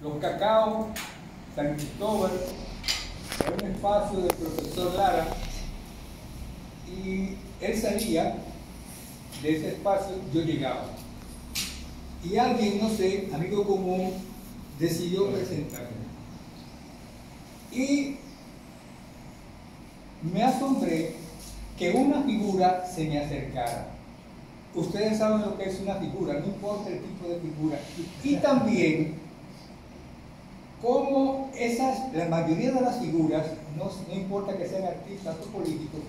Los Cacao, San Cristóbal, era un espacio del profesor Lara, y él salía de ese espacio, yo llegaba. Y alguien, no sé, amigo común, decidió presentarme. Y me asombré que una figura se me acercara. Ustedes saben lo que es una figura, no importa el tipo de figura. Y también, como la mayoría de las figuras, no importa que sean artistas o políticos,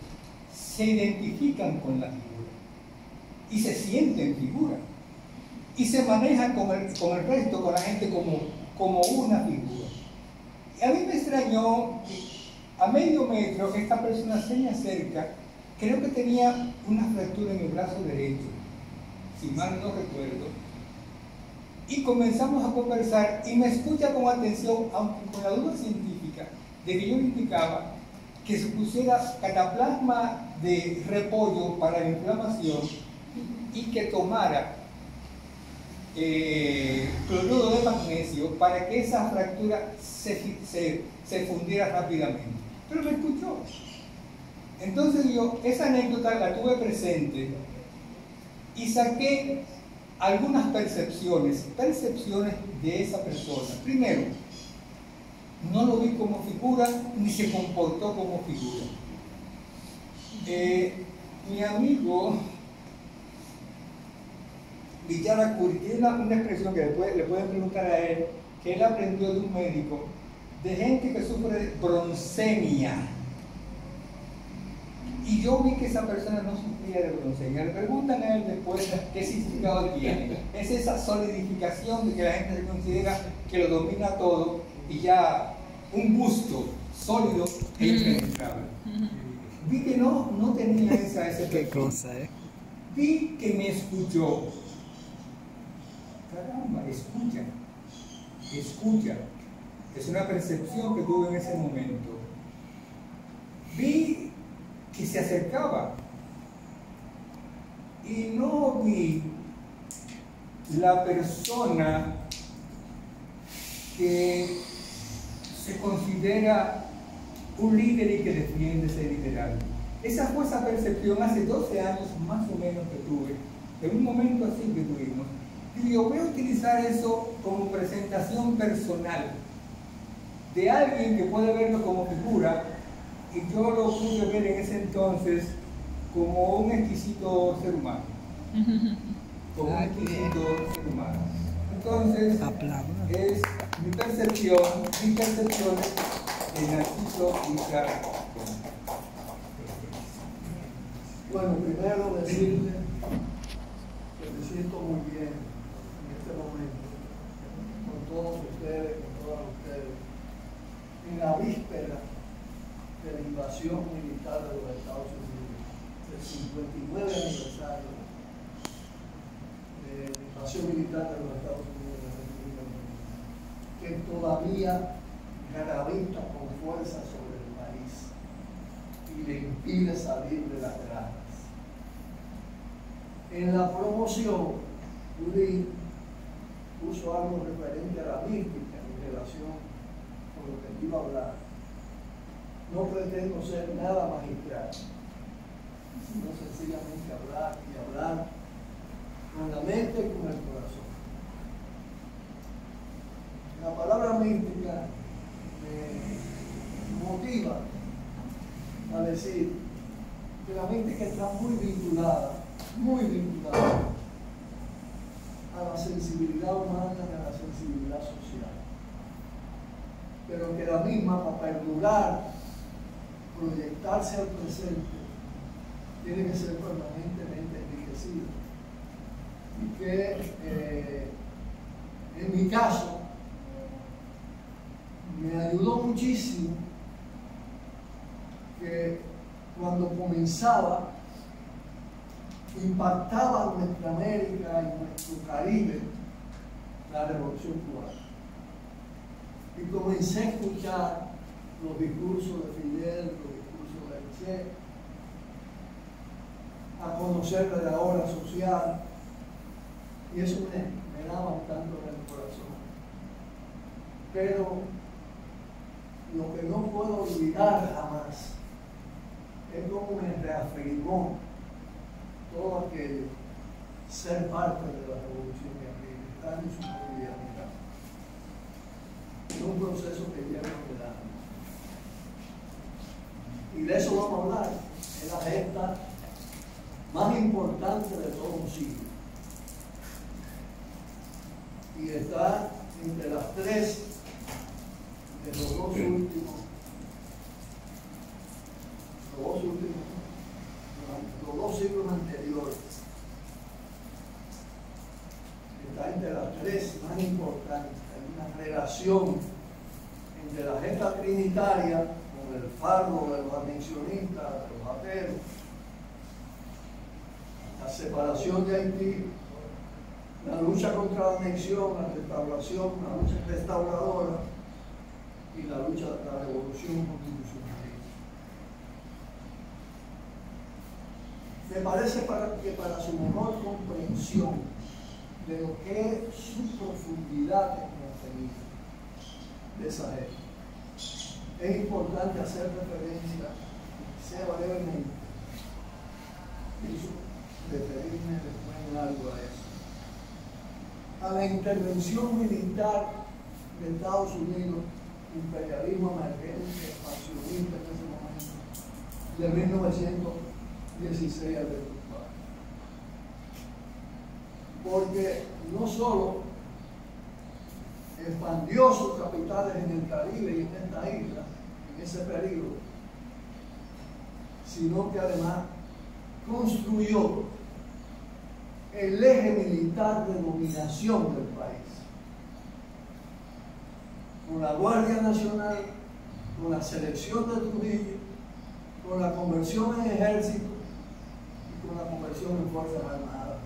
se identifican con la figura y se sienten figura y se manejan con el resto, con la gente como una figura. Y a mí me extrañó que a medio metro esta persona se me acerca, creo que tenía una fractura en el brazo derecho, si mal no recuerdo, y comenzamos a conversar y me escucha con atención, aunque con la duda científica de que yo le indicaba que se pusiera cataplasma de repollo para la inflamación y que tomara cloruro de magnesio para que esa fractura se fundiera rápidamente. Pero me escuchó. Entonces yo esa anécdota la tuve presente y saqué algunas percepciones de esa persona. Primero, no lo vi como figura ni se comportó como figura. Mi amigo Villaracuri tiene una expresión que le pueden preguntar a él, que él aprendió de un médico, de gente que sufre de broncemia. Y yo vi que esa persona no sufría de broncemia. Le preguntan a él después qué significado tiene. Es esa solidificación de que la gente se considera que lo domina todo y ya un gusto sólido e impenetrable. Vi que no tenía ese qué cosa, Vi que me escuchó. Caramba, escucha. Es una percepción que tuve en ese momento. Vi que se acercaba y no vi la persona que se considera un líder y que defiende ese liderazgo. Esa fue esa percepción hace 12 años más o menos que tuve, en un momento así que tuvimos. Y yo voy a utilizar eso como presentación personal de alguien que puede verlo como figura, y yo lo pude ver en ese entonces como un exquisito ser humano. Como un exquisito ser humano. Entonces, es mi percepción de Narciso Villar. Bueno, primero decirle que me siento muy bien en este momento, con todos ustedes, con todas ustedes, en la víspera de la invasión militar de los Estados Unidos, del 59 aniversario de la invasión militar de los Estados Unidos de la República Dominicana, que todavía gravita con fuerza sobre el país y le impide salir de las gradas. En la promoción, Uri puso algo referente a la mística en relación con lo que iba a hablar. No pretendo ser nada magistral, sino sencillamente hablar y hablar con la mente y con el corazón. La palabra mística me motiva a decir que la mística está muy vinculada a la sensibilidad humana y a la sensibilidad social, pero que la misma, para perdurar, proyectarse al presente, tiene que ser permanentemente enriquecida, y que en mi caso me ayudó muchísimo que cuando comenzaba impactaba en nuestra América y nuestro Caribe la Revolución Cubana. Y comencé a escuchar los discursos de Fidel, los discursos de Che, a conocer de la obra social, y eso me daba un tanto en el corazón. Pero lo que no puedo olvidar jamás es cómo me reafirmó todo aquello, ser parte de la revolución de abril, estar en su cotidianidad. Es un proceso que lleva de años. Y de eso vamos a hablar. Es la gesta más importante de todo un siglo. Y está entre las tres de los dos últimos, los dos siglos anteriores. Está entre las tres más importantes. Hay una relación entre la gesta trinitaria con el fardo de los anexionistas, de los ateos, la separación de Haití, la lucha contra la anexión, la restauración, la lucha restauradora y la lucha de la revolución constitucionalista. Me parece que para su mejor comprensión de lo que es su profundidad en contenido de esa gesta, es importante hacer referencia, sea brevemente, y referirme después en algo a eso, a la intervención militar de Estados Unidos, imperialismo emergente, expansionista en ese momento, de 1916 al 24. Porque no solo expandió sus capitales en el Caribe y en esta isla, en ese periodo, sino que además construyó el eje militar de dominación del país. Con la Guardia Nacional, con la selección de Trujillo, con la conversión en ejército y con la conversión en Fuerzas Armadas.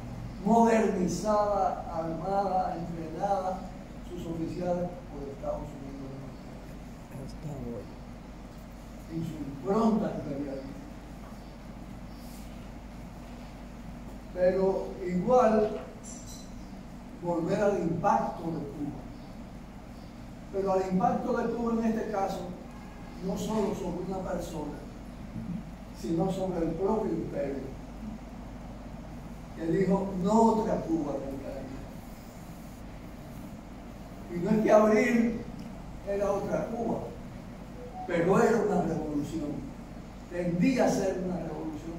Modernizada, armada, entrenada, sus oficiales por Estados Unidos. Y su impronta imperialista. Pero igual, volver al impacto de Cuba. Pero al impacto de Cuba en este caso, no solo sobre una persona, sino sobre el propio imperio, que dijo no otra Cuba que el Caribe. Y no es que Abril era otra Cuba, pero era una revolución, tendía a ser una revolución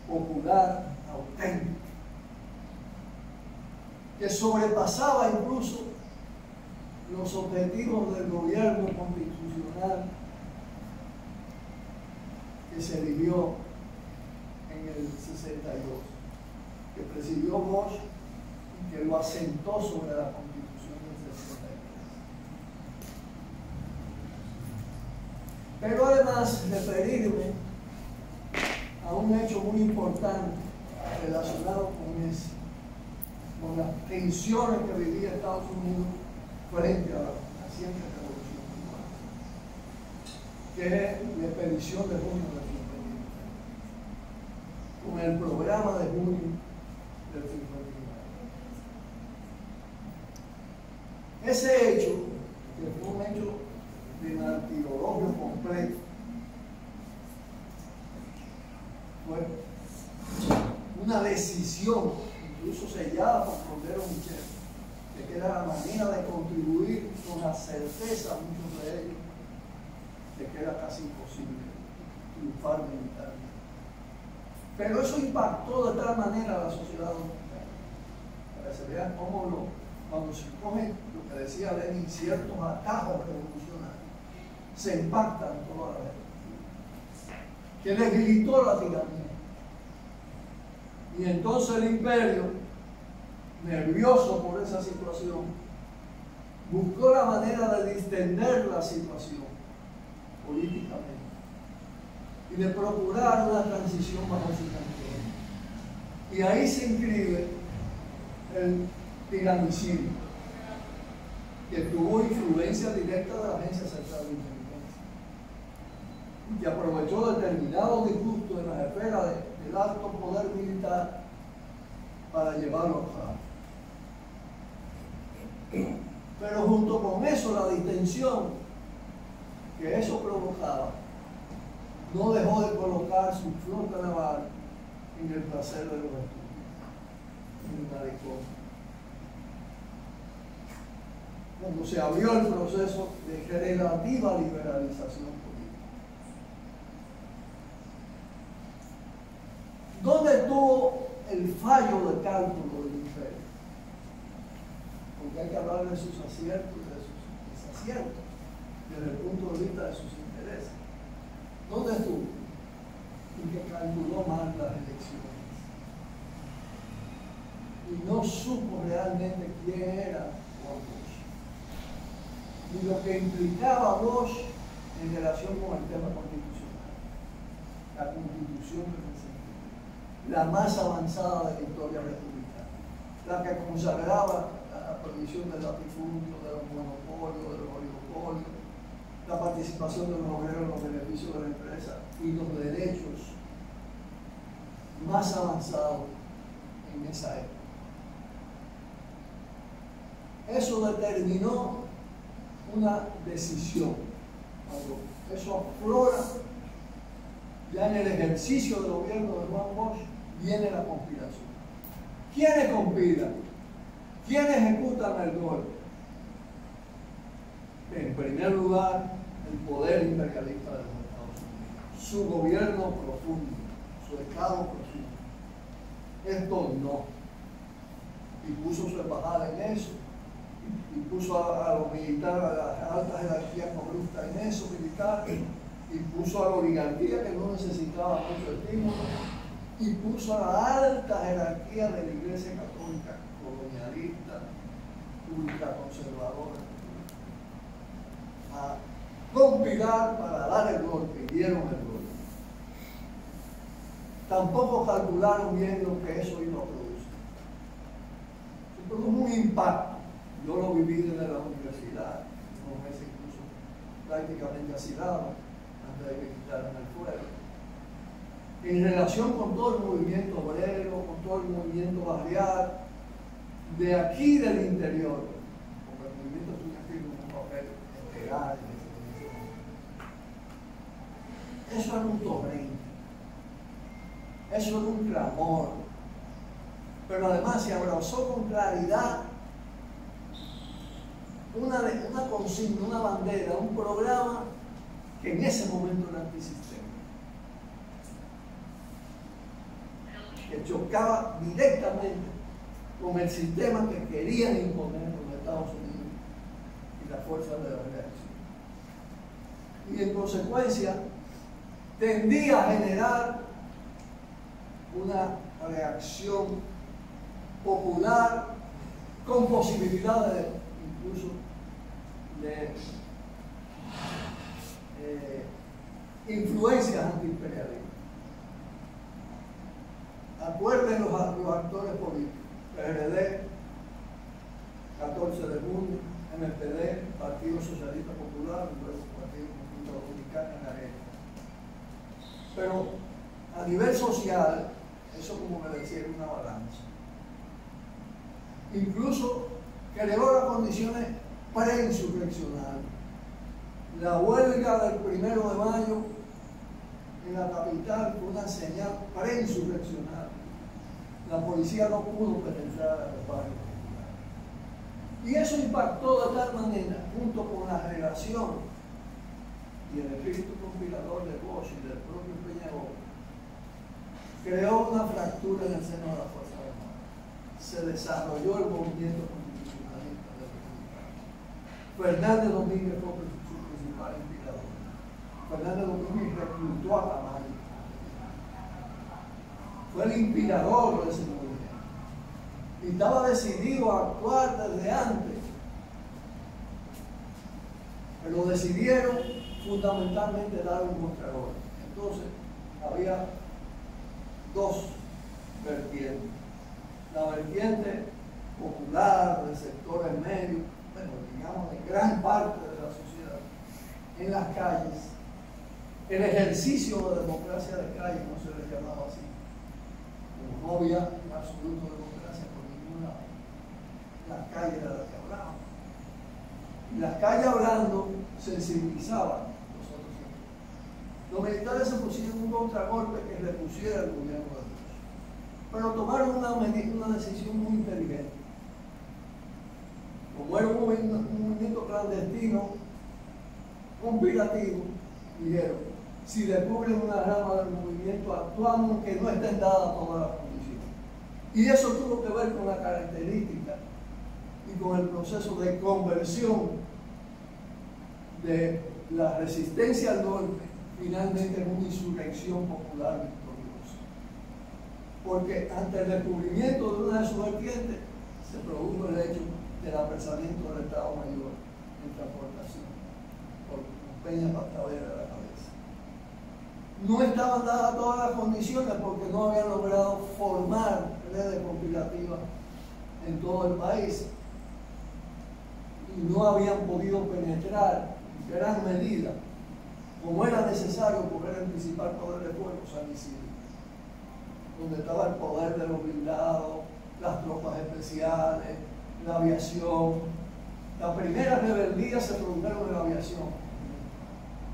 popular, auténtica, que sobrepasaba incluso los objetivos del gobierno constitucional que se vivió en el 62, que presidió Bosch y que lo asentó sobre la Constitución del 63. Pero además referirme a un hecho muy importante relacionado con las tensiones que vivía Estados Unidos frente a la naciente revolución cubana, que es la expedición de junio del 59, con el programa de junio del 59. Ese hecho, que fue un hecho de martirologio completo, fue una decisión, incluso sellada por Cordero Michel, de que era la manera de contribuir con la certeza, muchos de ellos, de que era casi imposible triunfar militarmente. Pero eso impactó de tal manera a la sociedad dominicana, para que se vean cómo cuando se cogen, lo que decía Lenin, ciertos atajos revolucionarios, se impactan toda la vez, que debilitó la tiranía. Y entonces el imperio, nervioso por esa situación, buscó la manera de distender la situación políticamente y de procurar una transición bajo su control. Y ahí se inscribe el tiranicidio, que tuvo influencia directa de la Agencia Central de Inteligencia y que aprovechó determinados disgustos en las esferas del alto poder militar para llevarlo a cabo. Pero junto con eso, la distensión que eso provocaba no dejó de colocar su flota naval en el placer de los estudios, en el malecón. Cuando se abrió el proceso de relativa liberalización política. ¿Dónde estuvo el fallo de cálculo del imperio? Porque hay que hablar de sus aciertos y de sus desaciertos, desde el punto de vista de sus intereses. ¿Dónde estuvo? En que calculó mal las elecciones. Y no supo realmente quién era Juan Bosch. Y lo que implicaba Bosch en relación con el tema constitucional. La constitución que la más avanzada de la historia republicana. La que consagraba la prohibición del latifundio, de los monopolios, de los oligopolios, la participación de los obreros en los beneficios de la empresa y los derechos más avanzados en esa época. Eso determinó una decisión. Cuando eso aflora, ya en el ejercicio del gobierno de Juan Bosch, viene la conspiración. ¿Quiénes conspiran? ¿Quiénes ejecutan el golpe? En primer lugar, el poder imperialista de los Estados Unidos, su gobierno profundo, su Estado profundo. Esto no. Y puso su embajada en eso, y puso a los militares, a las altas jerarquías corruptas en eso, militares, y puso a la oligarquía que no necesitaba mucho estímulo, y puso a la alta jerarquía de la Iglesia Católica, colonialista, ultraconservadora, a conspirar para dar el golpe, y dieron el golpe. Tampoco calcularon bien lo que eso iba a producir. Se produjo un impacto. Yo lo viví desde la universidad, unos meses incluso prácticamente asilado, antes de que quitaran el fuego. En relación con todo el movimiento obrero, con todo el movimiento barrial, de aquí del interior, porque el movimiento estudiantil es un papel integral. Eso era un torrente, eso era un clamor, pero además se abrazó con claridad una consigna, una bandera, un programa que en ese momento era antisistema, que chocaba directamente con el sistema que querían imponer los Estados Unidos y las fuerzas de la reacción. Y en consecuencia tendía a generar una reacción popular con posibilidad de incluso de influencias antiimperialistas. Acuerden los actores políticos, PRD, 14 de junio, MPD, Partido Socialista Popular, luego Partido Comunista Dominicano en la guerra. Pero a nivel social, eso como me decía, era una balanza. Incluso creó las condiciones preinsurreccionales. La huelga del 1 de mayo en la capital fue una señal preinsurreccional. La policía no pudo penetrar a los barrios populares. Y eso impactó de tal manera, junto con la relación y el espíritu conspirador de Bosch y del propio Peñarol, creó una fractura en el seno de la Fuerza Armada. Se desarrolló el movimiento constitucionalista del republicano. Fernández Domínguez fue su principal inspirador. Fernández Domínguez reclutó a Tamayo. Fue el inspirador de ese movimiento. Y estaba decidido a actuar desde antes. Pero decidieron fundamentalmente dar un contragolpe. Entonces, había dos vertientes. La vertiente popular, de sectores medios, bueno, digamos de gran parte de la sociedad, en las calles. El ejercicio de democracia de calle no se les llamaba así. Como no había absoluta democracia por ningún lado. La calle era la que hablaba. Y las calles hablando sensibilizaban. Los militares se pusieron un contragolpe que repusiera el gobierno de Dios. Pero tomaron una decisión muy inteligente. Como era un movimiento clandestino, conspirativo, dijeron, si descubren una rama del movimiento, actuamos aunque no estén dadas todas las condiciones. Y eso tuvo que ver con la característica y con el proceso de conversión de la resistencia al golpe finalmente en una insurrección popular victoriosa. Porque ante el descubrimiento de una de sus vertientes se produjo el hecho del apresamiento del Estado Mayor en transportación por Peña Pastabera de la cabeza. No estaban dadas todas las condiciones porque no habían logrado formar redes conspirativas en todo el país y no habían podido penetrar en gran medida, como era necesario, porque era el principal poder de fuego, San Isidro, donde estaba el poder de los blindados, las tropas especiales, la aviación. Las primeras rebeldías se produjeron en la aviación,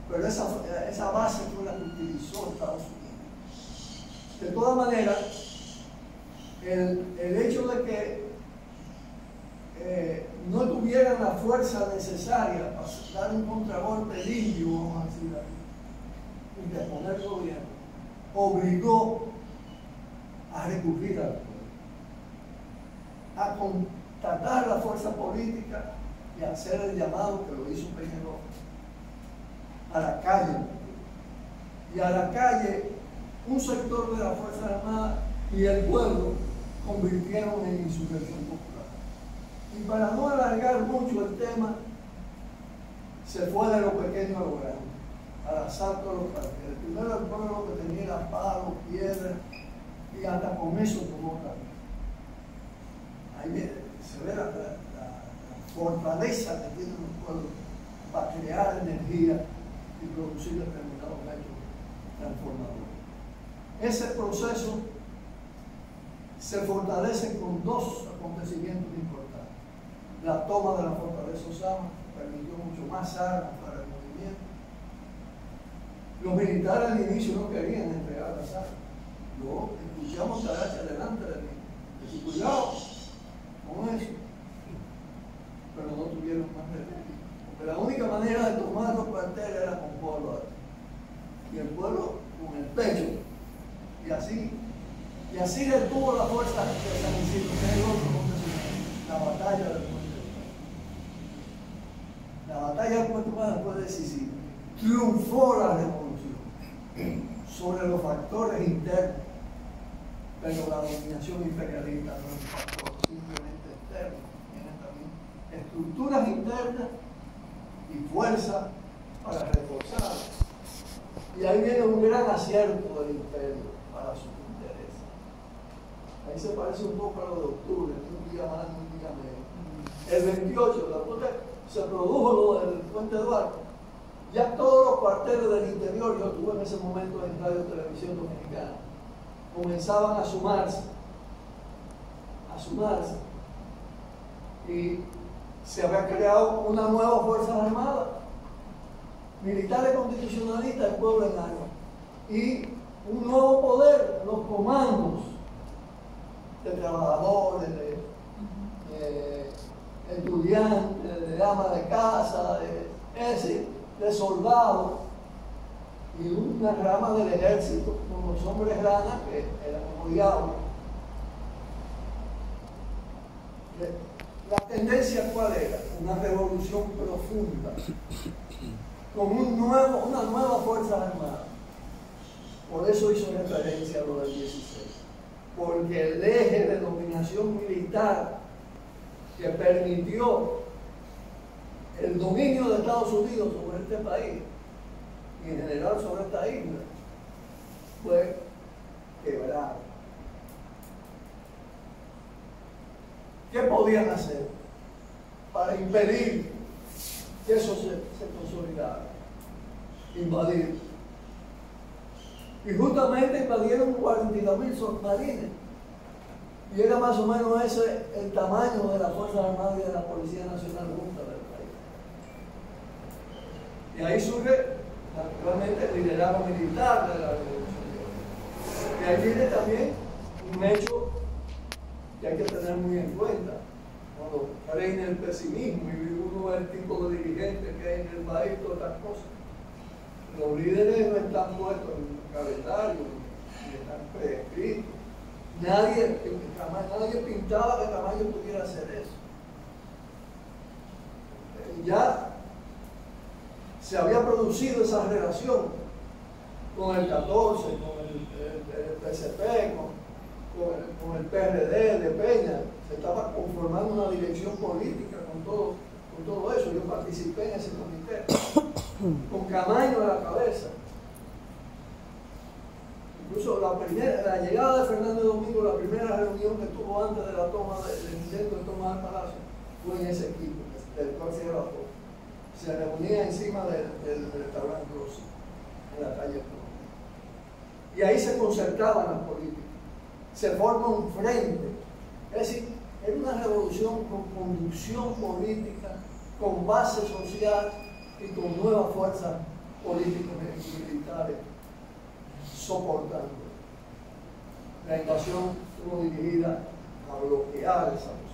pero esa base fue la que utilizó Estados Unidos. De todas maneras, el hecho de que no tuvieran la fuerza necesaria para dar un contragolpe limpio, vamos a decir así, y deponer el gobierno, obligó a recurrir al poder, a contactar la fuerza política y a hacer el llamado que lo hizo Peñarol a la calle. Y a la calle, un sector de la Fuerza Armada y el pueblo convirtieron en insurrección popular. Y para no alargar mucho el tema, se fue de lo pequeño a lo grande, al asalto de los cuarteles. Primero el pueblo que tenía palos, piedras, y hasta con eso tomó carne. Ahí se ve la fortaleza que tiene el pueblo para crear energía y producir determinados hechos transformadores. Ese proceso se fortalece con dos acontecimientos importantes. La toma de la fortaleza Osama permitió mucho más armas para el movimiento. Los militares al inicio no querían entregar las armas. Luego escuchamos a Aracha delante de mí. Decir, cuidado con eso. Pero no tuvieron más remedio. Porque la única manera de tomar los cuarteles era con pueblo. Y el pueblo con el pecho. Y así detuvo la fuerza de San Isidro, que es el otro acontecimiento, la batalla del Puente. La batalla del Puente fue decisiva. Triunfó la revolución sobre los factores internos, pero la dominación imperialista no es un factor simplemente externo, tiene también estructuras internas y fuerza para reforzar. Y ahí viene un gran acierto del imperio para sus intereses. Ahí se parece un poco a lo de octubre, un día más, un día menos. El 28, después que se produjo lo del Puente Duarte, ya todos los cuarteles del interior, yo estuve en ese momento en Radio Televisión Dominicana, comenzaban a sumarse, y se había creado una nueva Fuerza Armada, militares constitucionalistas, el pueblo en armas, y un nuevo poder, los comandos de trabajadores, de estudiantes, de amas de casa, de soldados, y una rama del ejército, como los hombres rana, que eran como diablos. La tendencia, ¿cuál era? Una revolución profunda, con una nueva fuerza armada. Por eso hizo referencia a lo del 16, porque el eje de dominación militar que permitió el dominio de Estados Unidos sobre este país y en general sobre esta isla fue quebrado. ¿Qué podían hacer para impedir que eso se consolidara? Invadir. Y justamente invadieron 42.000 submarines. Y era más o menos ese el tamaño de la Fuerza Armada y de la Policía Nacional junta del país. Y ahí surge, naturalmente, el liderazgo militar de la revolución. Y ahí viene también un hecho que hay que tener muy en cuenta. Cuando reina el pesimismo y uno ve el tipo de dirigentes que hay en el país, todas estas cosas. Los líderes no están puestos en un calendario, ni están prescritos. Nadie pintaba que Camacho pudiera hacer eso. Ya se había producido esa relación con el 14, con el PSP, con el PRD de Peña. Se estaba conformando una dirección política con todo eso. Yo participé en ese comité, con Camaño a la cabeza. Incluso la llegada de Fernández Domingo, la primera reunión que tuvo antes de la toma del intento de tomar el Palacio, fue en ese equipo, del cual se llevó. Se reunía encima del restaurante Rossi, en la calle Roma. Y ahí se concertaban las políticas. Se forma un frente. Es decir, era una revolución con conducción política, con base social y con nuevas fuerzas políticas y militares soportando. La invasión estuvo dirigida a bloquear esa posibilidad.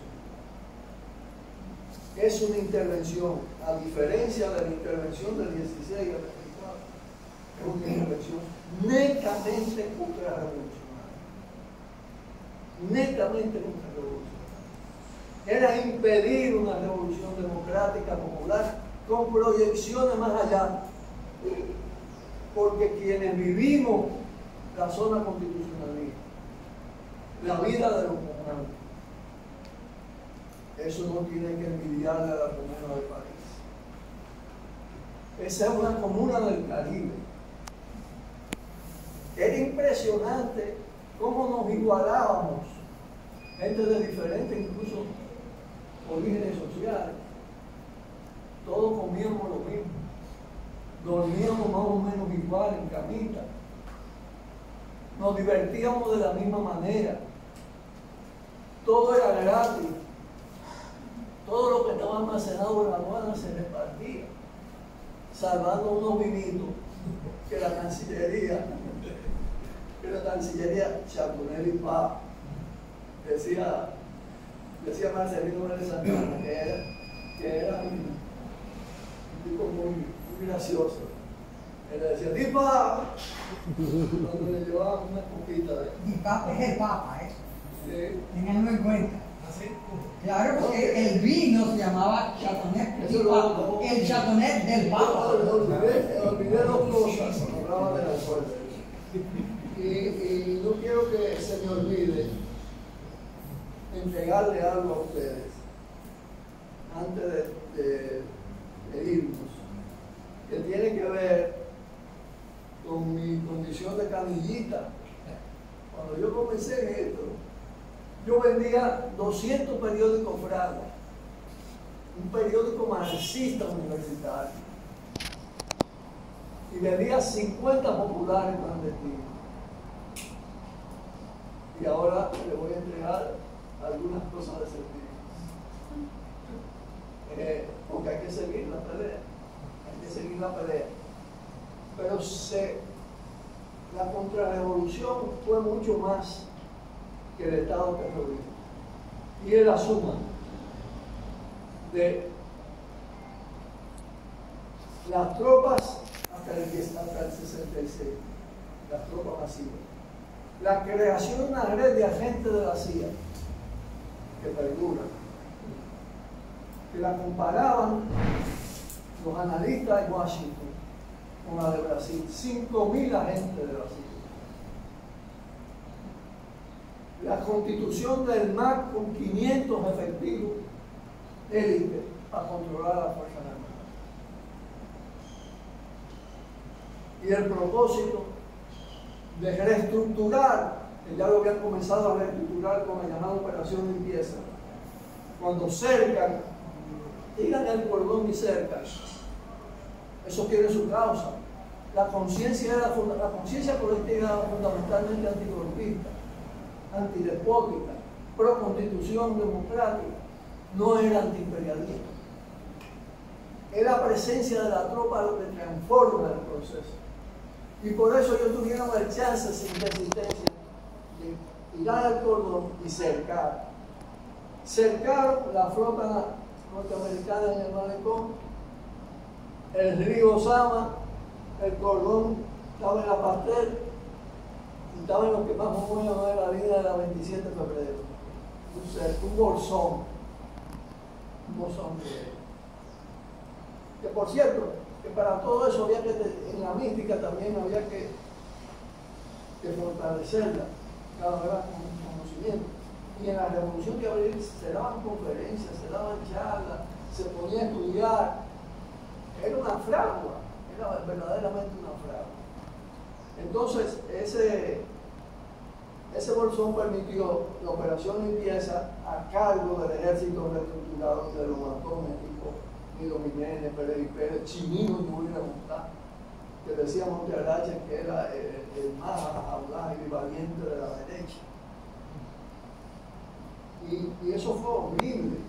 Es una intervención, a diferencia de la intervención del 16 y del 24, es una intervención netamente contrarrevolucionaria. Netamente contrarrevolucionaria. Era impedir una revolución democrática popular con proyecciones más allá, porque quienes vivimos la zona constitucionalista, la vida de los comunes, eso no tiene que envidiarle a la comuna de París. Esa es una comuna del Caribe. Era impresionante cómo nos igualábamos, gente de diferentes, incluso orígenes sociales. Todos comíamos lo mismo, dormíamos más o menos igual en camita, nos divertíamos de la misma manera, todo era gratis, todo lo que estaba almacenado en la aduana se repartía, salvando unos vinitos que la Cancillería Chardonnay y Paz, decía Marcelino Vélez Santana, que era un tipo muy gracioso. Él le decía, ¡Dipa! Cuando le llevaban una copita de... Dipa es el Papa, ¿eh? Sí. Tenganlo en cuenta. ¿Así? Claro, porque el vino se llamaba Chatonnet Eso del lo- Papa. El Chatonnet del Papa. Olvidé dos cosas, hablaba de la suerte. Y no quiero que se me olvide entregarle algo a ustedes antes de irnos, que tiene que ver con mi condición de canillita. Cuando yo comencé en esto, yo vendía 200 periódicos Fraga, un periódico marxista universitario, y vendía 50 populares clandestinos. Y ahora le voy a entregar algunas cosas de servicio. Porque hay que seguir la pelea, hay que seguir la pelea. Pero la contrarrevolución fue mucho más que el Estado terrorista. Y es la suma de las tropas hasta el 66, las tropas masivas. La creación de una red de agentes de la CIA que perdura, que la comparaban los analistas de Washington con la de Brasil, 5.000 agentes de Brasil. La constitución del MAC con 500 efectivos élite para controlar a las Fuerzas Armadas. Y el propósito de reestructurar, que ya lo habían comenzado a reestructurar con la llamada Operación Limpieza, cuando cercan, tiran el cordón y cercan, eso tiene su causa. La conciencia colectiva era fundamentalmente anticorpista, antidespótica, pro constitución democrática, no era antiimperialista. Es la presencia de la tropa lo que transforma el proceso. Y por eso ellos tuvieron el chance sin resistencia de tirar al cordón y cercar. Cercaron la flota norteamericana en el malecón, el río Sama, el cordón estaba en la Pastel y estaba en lo que más o menos es la línea de la 27 de febrero. Un bolsón que por cierto, que para todo eso había que, en la mística también había que fortalecerla, cada vez con conocimiento. Y en la Revolución de Abril se daban conferencias, se daban charlas, se ponía a estudiar. Era una fragua, era verdaderamente una fragua. Entonces, ese bolsón permitió la operación limpieza a cargo del ejército reestructurado de los matones tipo Nilo Jiménez, Pérez, Chimino y Julio Gustavo, que decía Montearache que era el más audaz y valiente de la derecha. Y eso fue horrible.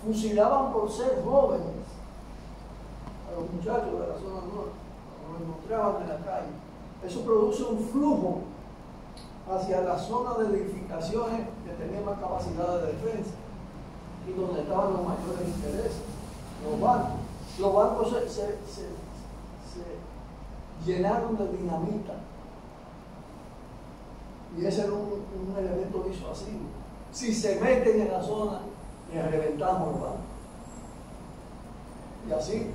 Fusilaban por ser jóvenes a los muchachos de la zona norte, los encontraban en la calle. Eso produce un flujo hacia la zona de edificaciones que tenían más capacidad de defensa y donde estaban los mayores intereses, los bancos. Los bancos se llenaron de dinamita y ese era un elemento disuasivo. Si se meten en la zona, les reventamos el banco. Y así,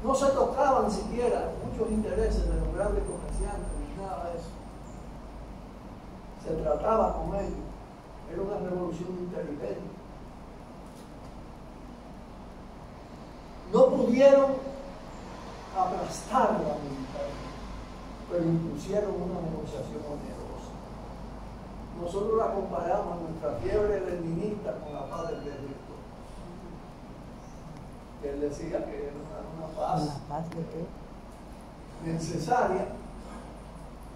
no se tocaban siquiera muchos intereses de los grandes comerciantes ni nada de eso. Se trataba con ellos. Era una revolución inteligente. No pudieron aplastarla militarmente, pero impusieron una negociación onerosa. Nosotros la comparamos, nuestra fiebre leninista, con la paz del Egipto. Que él decía que era una paz necesaria,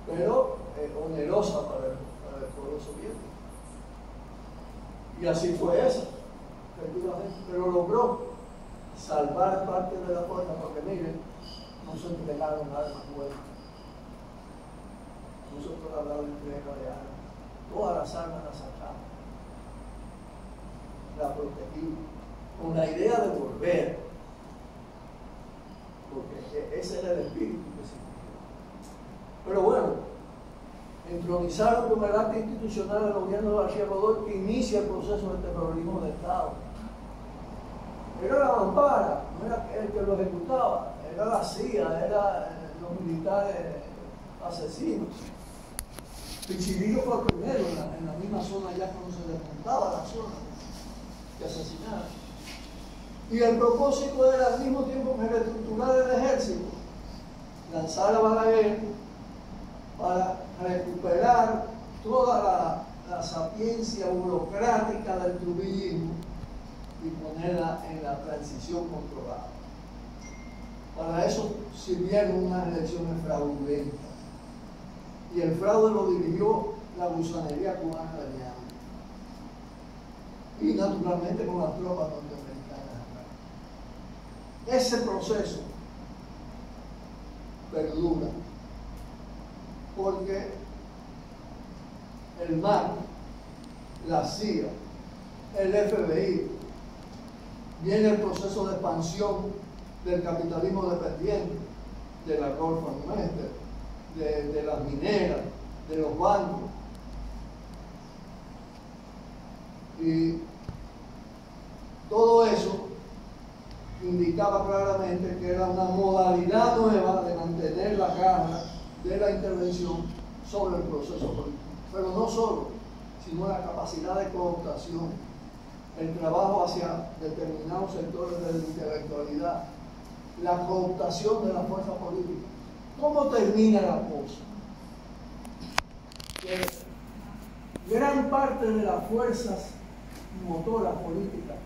pero onerosa para el pueblo soviético. Y así fue eso, pero logró salvar parte de la fuerza, porque miren, no se entregaron armas buenas. Nosotros hablamos de entrega de armas. Todas las armas las sacamos, la protegimos, con la idea de volver, porque ese era el espíritu que se cumplió. Pero bueno, entronizaron como el acto institucional del gobierno de García Godoy que inicia el proceso de terrorismo de Estado. Era la mampara, no era el que lo ejecutaba, era la CIA, eran los militares asesinos. Pichilillo fue el primero en la misma zona ya cuando se desmontaba la zona que asesinaron. Y el propósito era al mismo tiempo que reestructurar el ejército, lanzar a Balaguer para recuperar toda la sapiencia burocrática del trujillismo y ponerla en la transición controlada. Para eso sirvieron unas elecciones fraudulentas. Y el fraude lo dirigió la gusanería cubana de Ñame. Y naturalmente con las tropas norteamericanas. Ese proceso perdura porque el MAC, la CIA, el FBI, viene el proceso de expansión del capitalismo dependiente, de la Goldman-Mester, de las mineras, de los bancos. Y todo eso indicaba claramente que era una modalidad nueva de mantener la garra de la intervención sobre el proceso político. Pero no solo, sino la capacidad de cooptación, el trabajo hacia determinados sectores de la intelectualidad, la cooptación de la fuerza política. ¿Cómo termina la cosa? Que gran parte de las fuerzas motoras políticas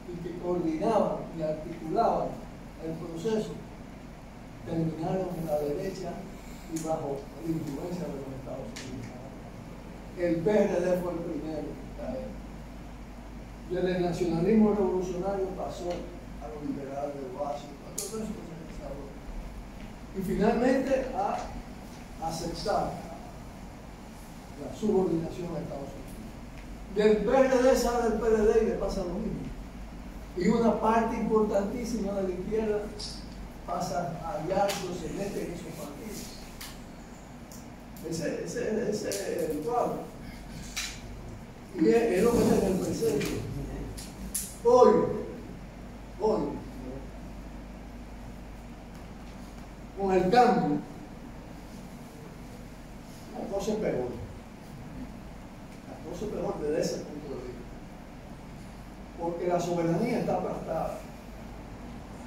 y que coordinaban y articulaban el proceso terminaron en la derecha y bajo la influencia de los Estados Unidos. El PRD fue el primero en caer. Y el nacionalismo revolucionario pasó a los liberales de Washington, a todo eso que se pensaba. Y finalmente a aceptar la subordinación a Estados Unidos. Del PRD sale el PLD y le pasa lo mismo. Y una parte importantísima de la izquierda pasa a hallarse o se mete en esos partidos. Ese es el cuadro. Y es lo que está en el presente. Hoy, con el cambio, la cosa es peor. La cosa es peor desde ese punto de vista. Porque la soberanía está aplastada.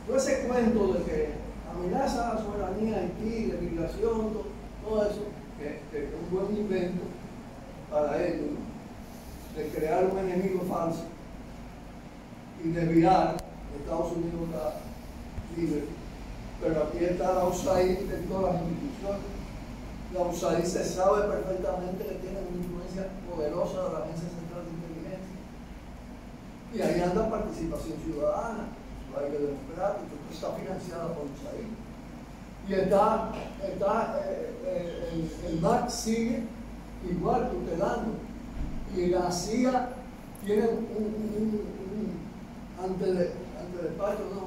Todo ese cuento de que amenaza a la soberanía, Haití, la migración, todo eso, que es un buen invento para ellos, ¿no? De crear un enemigo falso y desviar. Estados Unidos está libre, pero aquí está la USAID en todas las instituciones. La USAID se sabe perfectamente que tiene una influencia poderosa de la Agencia Central de Inteligencia, y ahí anda Participación Ciudadana, Baile Democrático, que está financiada por USAID. Y el MAC sigue igual tutelando, y la CIA tiene un antedespacho, no,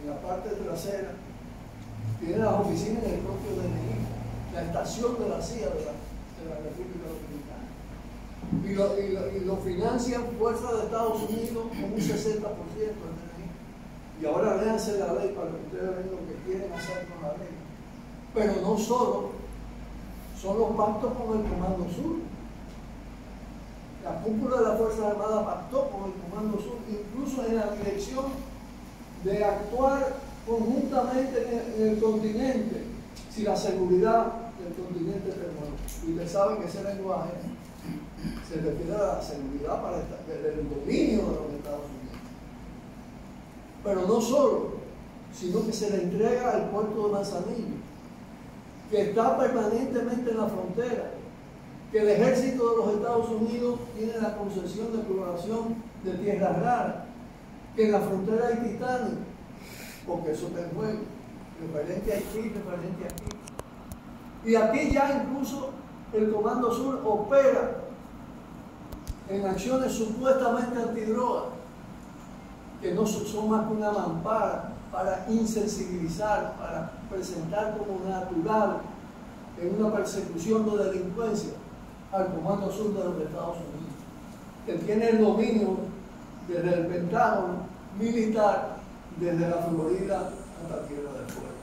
en la parte trasera, tiene las oficinas en el propio DNI, la estación de la CIA de la República Dominicana. Y lo financian fuerzas de Estados Unidos con un 60% del DNI. Y ahora léanse la ley para que ustedes vean lo que quieren hacer con la ley. Pero no solo son los pactos con el Comando Sur. La cúpula de las Fuerzas Armadas pactó con el Comando Sur, incluso en la dirección de actuar conjuntamente en el continente, si la seguridad del continente terminó. Y ustedes saben que ese lenguaje se refiere a la seguridad del dominio de los Estados Unidos. Pero no solo, sino que se le entrega al puerto de Manzanillo, que está permanentemente en la frontera, que el ejército de los Estados Unidos tiene la concesión de exploración de tierras raras, que en la frontera hay titanium, porque eso está en juego, referente a Haití, referente aquí. Y aquí ya incluso el Comando Sur opera en acciones supuestamente antidrogas, que no son más que una mampara para insensibilizar, para presentar como natural en una persecución de delincuencia al Comando Sur de los Estados Unidos, que tiene el dominio desde el Pentágono militar, desde la Florida hasta Tierra del Fuego.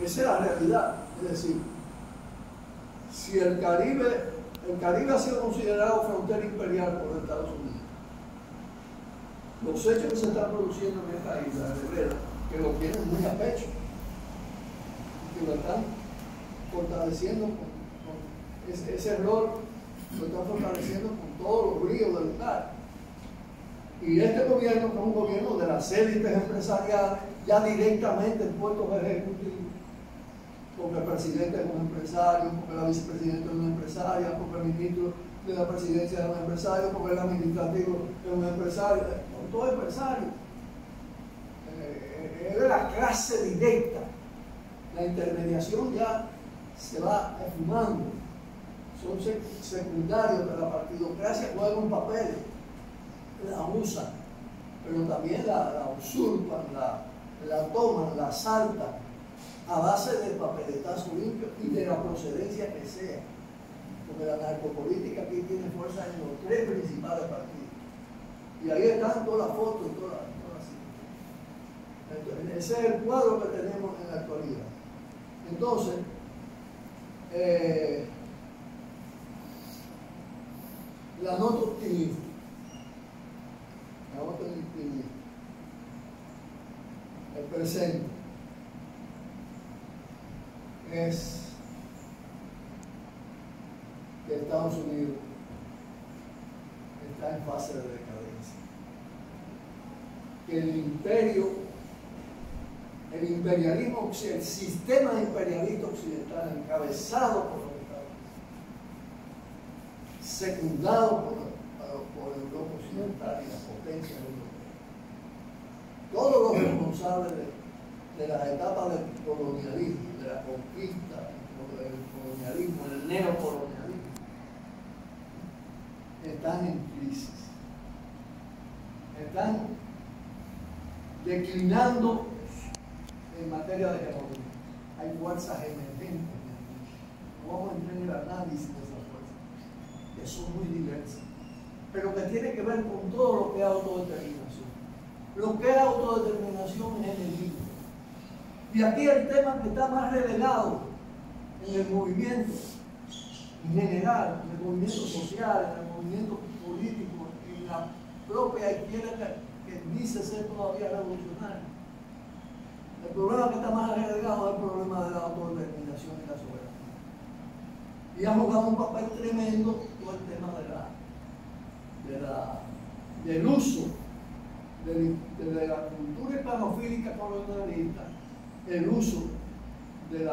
Esa es la realidad. Es decir, si el Caribe ha sido considerado frontera imperial por Estados Unidos, los hechos que se están produciendo en esta isla de Herrera, que lo tienen muy a pecho, que lo están fortaleciendo con ese error, lo están fortaleciendo con todos los bríos del lugar. Y este gobierno, que es un gobierno de las élites empresariales, ya directamente en puestos ejecutivos, porque el presidente es un empresario, porque la vicepresidenta es una empresaria, porque el ministro de la presidencia es un empresario, porque el administrativo es un empresario, son todos empresarios. Es de la clase directa. La intermediación ya se va esfumando. Son secundarios de la partidocracia, juegan un papel, la usan, pero también la usurpan, la toman, la asaltan a base del papeletazo limpio y de la procedencia que sea. Porque la narcopolítica aquí tiene fuerza en los tres principales partidos. Y ahí están todas las fotos y todas las. Ese es el cuadro que tenemos en la actualidad. Entonces, la nota optimista. La nota optimista. El presente es que Estados Unidos está en fase de decadencia. Que el imperialismo, el sistema imperialista occidental encabezado por los Estados Unidos, secundado por Europa occidental y las potencias europeas, responsable de las etapas del colonialismo, de la conquista, del colonialismo, del neocolonialismo, están en crisis. Están declinando en materia de economía. Hay fuerzas emergentes. No vamos a entrar en el análisis de esas fuerzas, que son muy diversas, pero que tiene que ver con todo lo que es autodeterminación. Lo que es autodeterminación es enemigo. Y aquí el tema que está más relegado en el movimiento en general, en el movimiento social, en el movimiento político, en la propia izquierda que dice ser todavía revolucionaria. El problema que está más relegado es el problema de la autodeterminación y la soberanía. Y ha jugado un papel tremendo todo el tema del uso de la cultura hispanofílica colonialista, el uso del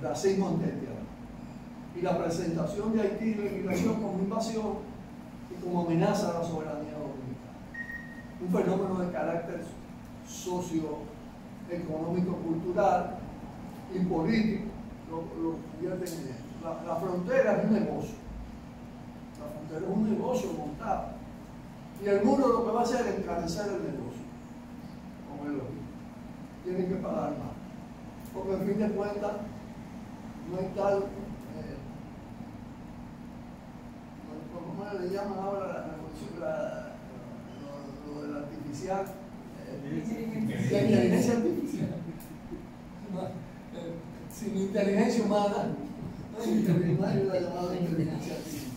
racismo antihaitiano y la presentación de Haití y la inmigración como invasión y como amenaza a la soberanía dominicana. Un fenómeno de carácter socioeconómico, cultural y político lo convierten en esto. La frontera es un negocio. La frontera es un negocio montado. Y el muro lo que va a hacer es encarecer el negocio. Como es lógico. Tienen que pagar más. Porque en fin de cuentas, no hay tal. ¿Cómo le llaman ahora lo del artificial? La inteligencia artificial. Sin inteligencia humana, no hay la llamada inteligencia artificial.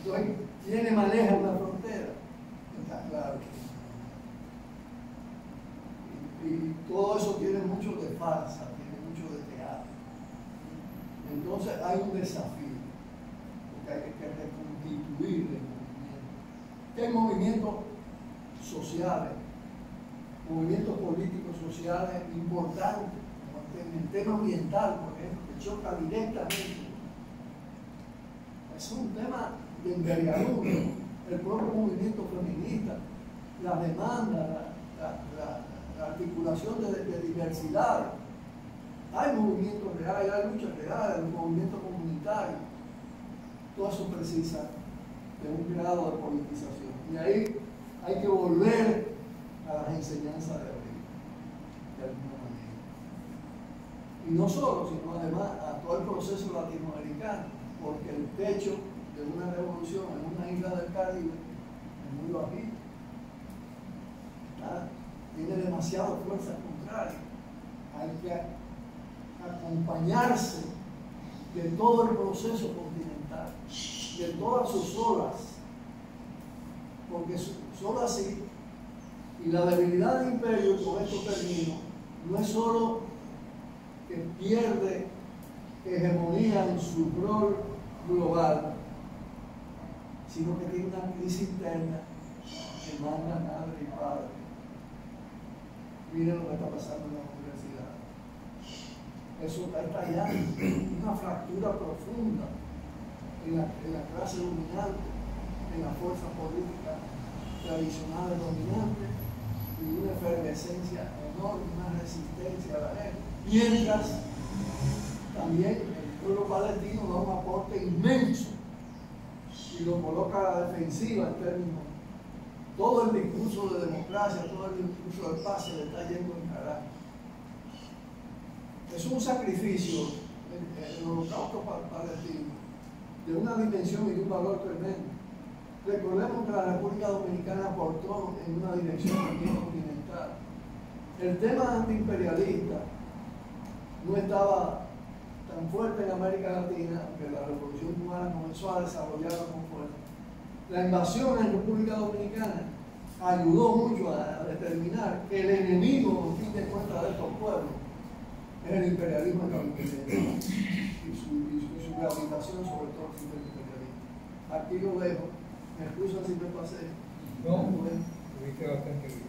Entonces, ¿quiénes manejan la frontera? Está claro. Y todo eso tiene mucho de farsa, tiene mucho de teatro. Entonces hay un desafío, porque hay que reconstituir el movimiento. Hay movimientos sociales, movimientos políticos sociales importantes, como en el tema ambiental, por ejemplo, que choca directamente. Es un tema de envergadura. El propio movimiento feminista, la demanda, la articulación de diversidad. Hay movimientos reales, hay luchas reales, un movimiento comunitario. Todo eso precisa de un grado de politización. Y ahí hay que volver a las enseñanzas de origen, de alguna manera. Y no solo, sino además a todo el proceso latinoamericano, porque el techo de una revolución en una isla del Caribe es muy bajito. Tiene demasiada fuerza contraria. Hay que acompañarse de todo el proceso continental, de todas sus olas, porque solo así, y la debilidad del imperio, con esto termino, no es solo que pierde hegemonía en su rol global, sino que tiene una crisis interna que manda madre y padre. Miren lo que está pasando en la universidad. Eso está estallando, una fractura profunda en la clase dominante, en la fuerza política tradicional dominante, y una efervescencia enorme, una resistencia a la guerra. Mientras también el pueblo palestino da un aporte inmenso y lo coloca a la defensiva en términos. Todo el discurso de democracia, todo el discurso de paz se le está yendo en carajo. Es un sacrificio, el holocausto palestino, de una dimensión y de un valor tremendo. Recordemos que la República Dominicana aportó en una dirección también continental. El tema antiimperialista no estaba tan fuerte en América Latina, que la Revolución Cubana comenzó a desarrollarla con fuerza. La invasión en República Dominicana ayudó mucho a determinar que el enemigo, en fin de cuentas, de estos pueblos es el imperialismo estadounidense y su gravitación sobre todo el imperialismo. Aquí lo dejo. Me excuso si me pasé. No, lo viste bastante bien.